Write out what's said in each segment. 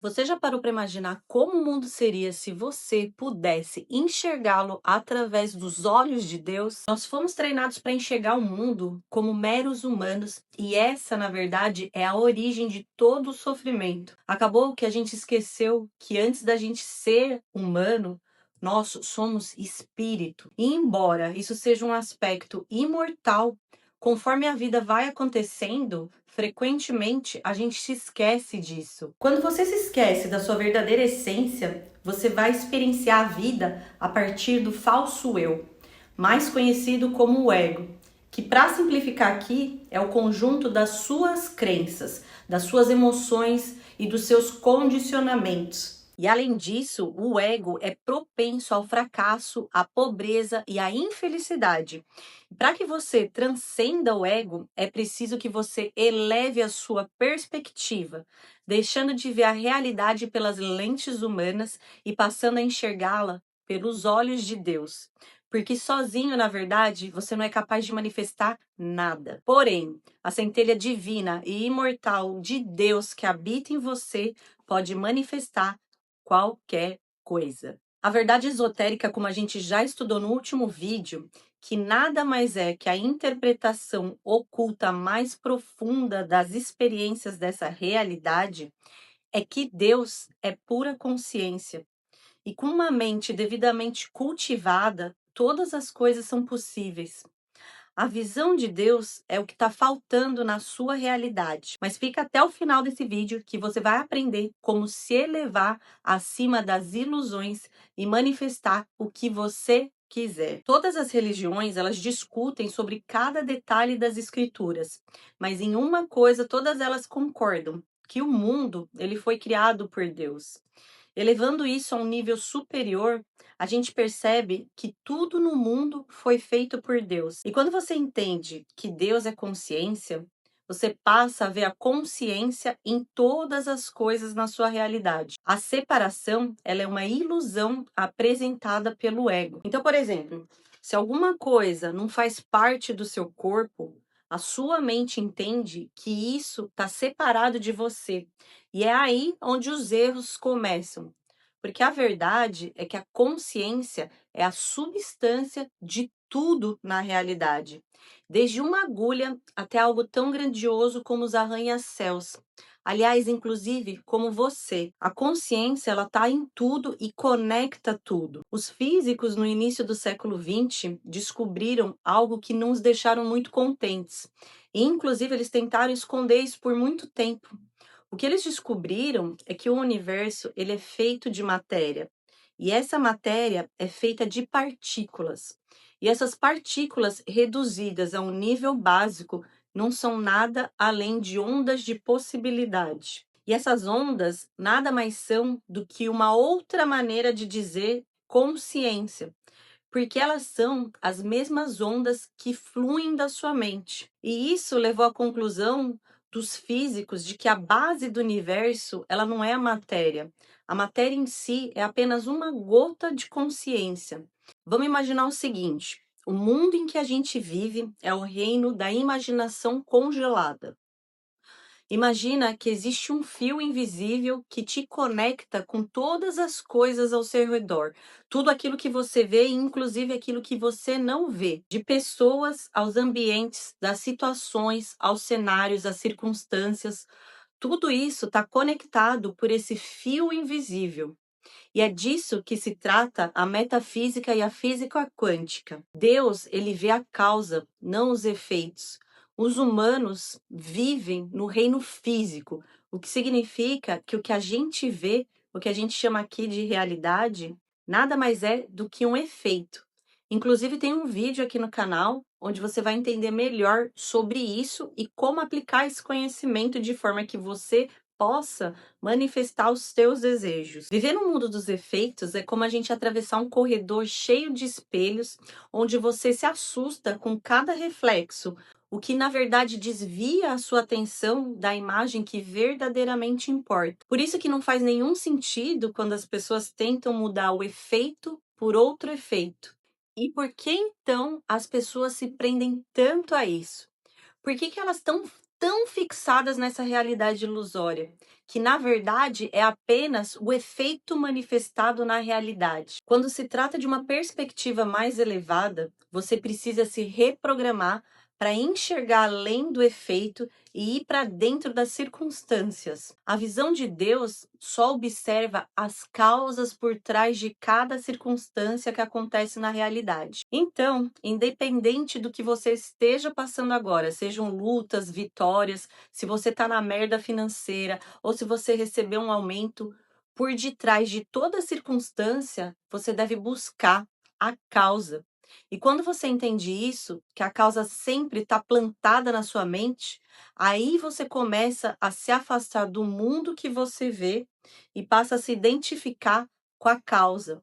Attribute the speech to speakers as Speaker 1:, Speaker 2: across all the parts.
Speaker 1: Você já parou para imaginar como o mundo seria se você pudesse enxergá-lo através dos olhos de Deus? Nós fomos treinados para enxergar o mundo como meros humanos, e essa, na verdade, é a origem de todo o sofrimento. Acabou que a gente esqueceu que antes da gente ser humano, nós somos espírito. E embora isso seja um aspecto imortal, conforme a vida vai acontecendo, frequentemente a gente se esquece disso. Quando você se esquece da sua verdadeira essência, você vai experienciar a vida a partir do falso eu, mais conhecido como o ego, que, para simplificar aqui, é o conjunto das suas crenças, das suas emoções e dos seus condicionamentos. E além disso, o ego é propenso ao fracasso, à pobreza e à infelicidade. Para que você transcenda o ego, é preciso que você eleve a sua perspectiva, deixando de ver a realidade pelas lentes humanas e passando a enxergá-la pelos olhos de Deus. Porque sozinho, na verdade, você não é capaz de manifestar nada. Porém, a centelha divina e imortal de Deus que habita em você pode manifestar qualquer coisa. A verdade esotérica, como a gente já estudou no último vídeo, que nada mais é que a interpretação oculta mais profunda das experiências dessa realidade, é que Deus é pura consciência. E com uma mente devidamente cultivada, todas as coisas são possíveis. A visão de Deus é o que está faltando na sua realidade. Mas fica até o final desse vídeo que você vai aprender como se elevar acima das ilusões e manifestar o que você quiser. Todas as religiões, elas discutem sobre cada detalhe das escrituras, mas em uma coisa todas elas concordam, que o mundo, ele foi criado por Deus. Elevando isso a um nível superior, a gente percebe que tudo no mundo foi feito por Deus. E quando você entende que Deus é consciência, você passa a ver a consciência em todas as coisas na sua realidade. A separação, ela é uma ilusão apresentada pelo ego. Então, por exemplo, se alguma coisa não faz parte do seu corpo, a sua mente entende que isso está separado de você. E é aí onde os erros começam. Porque a verdade é que a consciência é a substância de tudo na realidade, desde uma agulha até algo tão grandioso como os arranha-céus. Aliás, inclusive, como você. A consciência, ela está em tudo e conecta tudo. Os físicos, no início do século XX, descobriram algo que não os deixaram muito contentes. E, inclusive, eles tentaram esconder isso por muito tempo. O que eles descobriram é que o universo, ele é feito de matéria. E essa matéria é feita de partículas. E essas partículas reduzidas a um nível básico não são nada além de ondas de possibilidade. E essas ondas nada mais são do que uma outra maneira de dizer consciência, porque elas são as mesmas ondas que fluem da sua mente. E isso levou à conclusão dos físicos de que a base do universo, ela não é a matéria. A matéria em si é apenas uma gota de consciência. Vamos imaginar o seguinte: o mundo em que a gente vive é o reino da imaginação congelada. Imagina que existe um fio invisível que te conecta com todas as coisas ao seu redor. Tudo aquilo que você vê, inclusive aquilo que você não vê. De pessoas aos ambientes, das situações, aos cenários, às circunstâncias. Tudo isso está conectado por esse fio invisível. E é disso que se trata a metafísica e a física quântica. Deus, ele vê a causa, não os efeitos. Os humanos vivem no reino físico, o que significa que o que a gente vê, o que a gente chama aqui de realidade, nada mais é do que um efeito. Inclusive, tem um vídeo aqui no canal onde você vai entender melhor sobre isso e como aplicar esse conhecimento de forma que você possa manifestar os seus desejos. Viver no mundo dos efeitos é como a gente atravessar um corredor cheio de espelhos, onde você se assusta com cada reflexo, o que na verdade desvia a sua atenção da imagem que verdadeiramente importa. Por isso que não faz nenhum sentido quando as pessoas tentam mudar o efeito por outro efeito. E por que então as pessoas se prendem tanto a isso? Por que elas estão tão fixadas nessa realidade ilusória, que na verdade é apenas o efeito manifestado na realidade. Quando se trata de uma perspectiva mais elevada, você precisa se reprogramar para enxergar além do efeito e ir para dentro das circunstâncias. A visão de Deus só observa as causas por trás de cada circunstância que acontece na realidade. Então, independente do que você esteja passando agora, sejam lutas, vitórias, se você está na merda financeira ou se você recebeu um aumento, por detrás de toda circunstância, você deve buscar a causa. E quando você entende isso, que a causa sempre está plantada na sua mente, aí você começa a se afastar do mundo que você vê e passa a se identificar com a causa.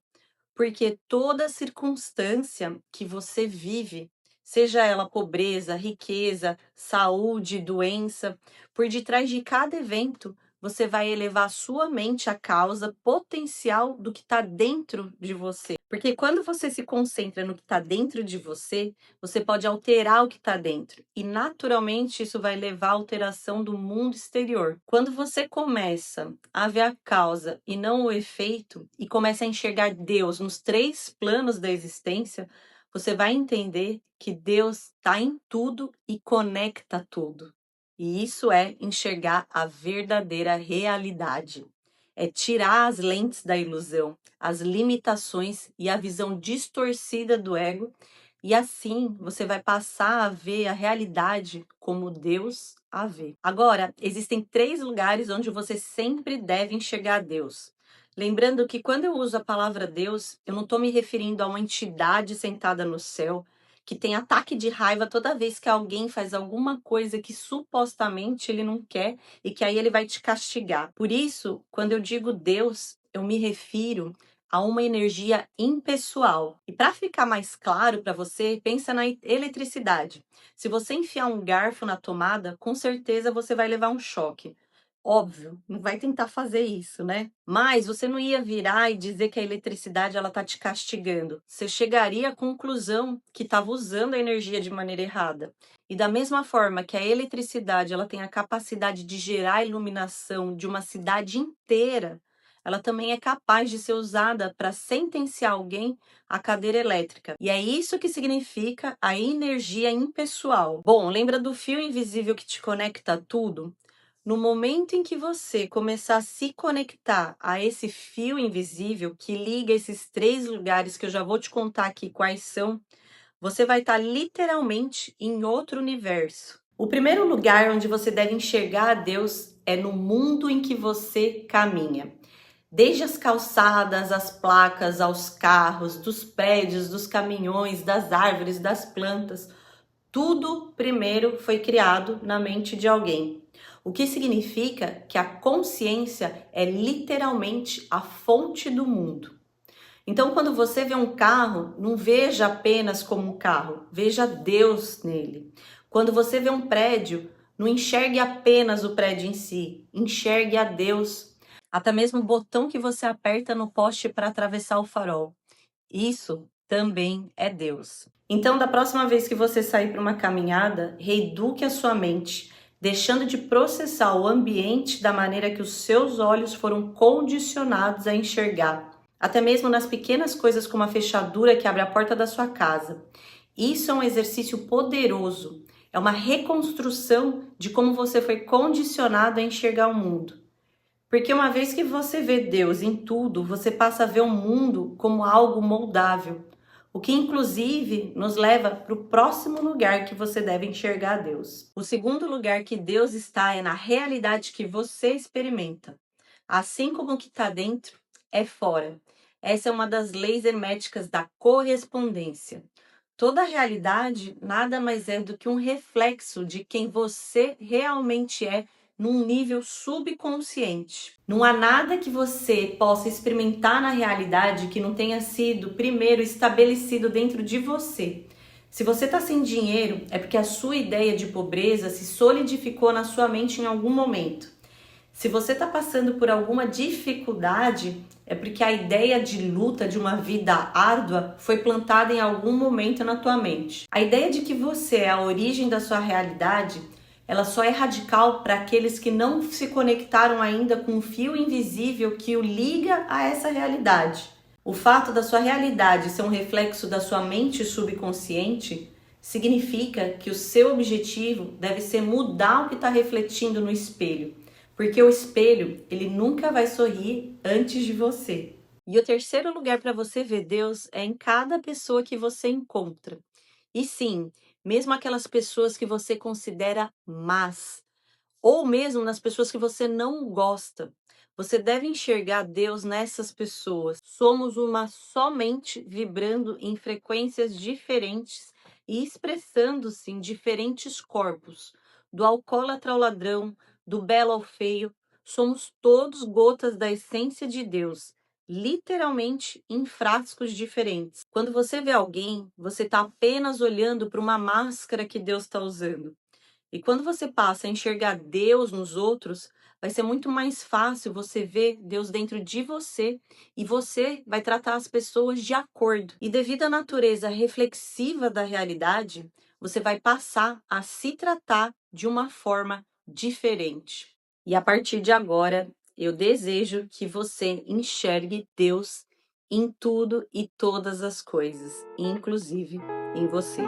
Speaker 1: Porque toda circunstância que você vive, seja ela pobreza, riqueza, saúde, doença, por detrás de cada evento, você vai elevar a sua mente à causa potencial do que está dentro de você. Porque quando você se concentra no que está dentro de você, você pode alterar o que está dentro. E naturalmente isso vai levar à alteração do mundo exterior. Quando você começa a ver a causa e não o efeito, e começa a enxergar Deus nos 3 planos da existência, você vai entender que Deus está em tudo e conecta tudo. E isso é enxergar a verdadeira realidade. É tirar as lentes da ilusão, as limitações e a visão distorcida do ego, e assim você vai passar a ver a realidade como Deus a vê. Agora, existem 3 lugares onde você sempre deve enxergar Deus. Lembrando que quando eu uso a palavra Deus, eu não estou me referindo a uma entidade sentada no céu, que tem ataque de raiva toda vez que alguém faz alguma coisa que supostamente ele não quer e que aí ele vai te castigar. Por isso, quando eu digo Deus, eu me refiro a uma energia impessoal. E para ficar mais claro para você, pensa na eletricidade. Se você enfiar um garfo na tomada, com certeza você vai levar um choque. Óbvio, não vai tentar fazer isso, né? Mas você não ia virar e dizer que a eletricidade ela tá te castigando. Você chegaria à conclusão que estava usando a energia de maneira errada. E da mesma forma que a eletricidade ela tem a capacidade de gerar iluminação de uma cidade inteira, ela também é capaz de ser usada para sentenciar alguém à cadeira elétrica. E é isso que significa a energia impessoal. Bom, lembra do fio invisível que te conecta a tudo? No momento em que você começar a se conectar a esse fio invisível que liga esses 3 lugares que eu já vou te contar aqui quais são, você vai estar literalmente em outro universo. O primeiro lugar onde você deve enxergar a Deus é no mundo em que você caminha. Desde as calçadas, as placas, aos carros, dos prédios, dos caminhões, das árvores, das plantas, tudo primeiro foi criado na mente de alguém. O que significa que a consciência é literalmente a fonte do mundo. Então, quando você vê um carro, não veja apenas como um carro, veja Deus nele. Quando você vê um prédio, não enxergue apenas o prédio em si, enxergue a Deus. Até mesmo o botão que você aperta no poste para atravessar o farol. Isso também é Deus. Então, da próxima vez que você sair para uma caminhada, reeduque a sua mente, deixando de processar o ambiente da maneira que os seus olhos foram condicionados a enxergar. Até mesmo nas pequenas coisas como a fechadura que abre a porta da sua casa. Isso é um exercício poderoso. É uma reconstrução de como você foi condicionado a enxergar o mundo. Porque uma vez que você vê Deus em tudo, você passa a ver o mundo como algo moldável. O que inclusive nos leva para o próximo lugar que você deve enxergar Deus. O segundo lugar que Deus está é na realidade que você experimenta. Assim como o que está dentro é fora. Essa é uma das leis herméticas da correspondência. Toda a realidade nada mais é do que um reflexo de quem você realmente é num nível subconsciente. Não há nada que você possa experimentar na realidade que não tenha sido primeiro estabelecido dentro de você. Se você está sem dinheiro, é porque a sua ideia de pobreza se solidificou na sua mente em algum momento. Se você está passando por alguma dificuldade, é porque a ideia de luta, de uma vida árdua, foi plantada em algum momento na tua mente. A ideia de que você é a origem da sua realidade ela só é radical para aqueles que não se conectaram ainda com o fio invisível que o liga a essa realidade. O fato da sua realidade ser um reflexo da sua mente subconsciente significa que o seu objetivo deve ser mudar o que está refletindo no espelho, porque o espelho, ele nunca vai sorrir antes de você. E o terceiro lugar para você ver Deus é em cada pessoa que você encontra. E sim, mesmo aquelas pessoas que você considera más, ou mesmo nas pessoas que você não gosta. Você deve enxergar Deus nessas pessoas. Somos uma só mente vibrando em frequências diferentes e expressando-se em diferentes corpos. Do alcoólatra ao ladrão, do belo ao feio, somos todos gotas da essência de Deus, literalmente em frascos diferentes. Quando você vê alguém, você está apenas olhando para uma máscara que Deus está usando. E quando você passa a enxergar Deus nos outros, vai ser muito mais fácil você ver Deus dentro de você e você vai tratar as pessoas de acordo. E devido à natureza reflexiva da realidade, você vai passar a se tratar de uma forma diferente. E a partir de agora, eu desejo que você enxergue Deus em tudo e todas as coisas, inclusive em você.